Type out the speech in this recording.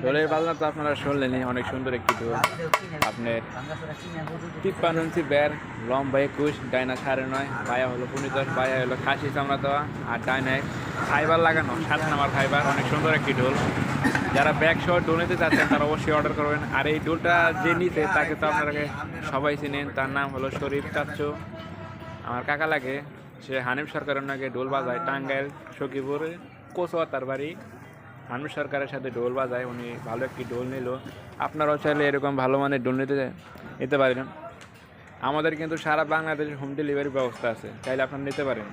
ঢোলের বাজনা তো আপনারা শুনলেনই, অনেক সুন্দর একটি ঢোল। আপনার 53 ইঞ্চি ব্যার, লম্বা 21, ডাইনা 9.5, বায়া হলো 15, বায়া হলো খাসি চামড়া দেওয়া, আর ডাইনায় ফাইবার লাগানো 7 নাম্বার ফাইবার। অনেক সুন্দর একটি ঢোল। যারা ব্যাগ সহ ঢোল নিতে চাচ্ছেন তারা অবশ্যই অর্ডার করবেন। আর এই ঢোলটা যে নিতে তাকে তো আপনারা সবাই চিনেন, তার নাম হলো শরীফ চাচ্চু, আমার কাকা লাগে। সে হানিফ সরকারের নাকি ঢোল বাজায়, টাঙ্গাইল সখীপুর কোচোয়া তার বাড়ি। হানিফ সরকারের সাথে ঢোল বাজায়, উনি ভালো একটি ঢোল নিল। আপনারাও চাইলে এরকম ভালো মানের ঢোল নিতে পারেন। আমাদের কিন্তু সারা বাংলাদেশে হোম ডেলিভারি ব্যবস্থা আছে, চাইলে আপনারা নিতে পারেন।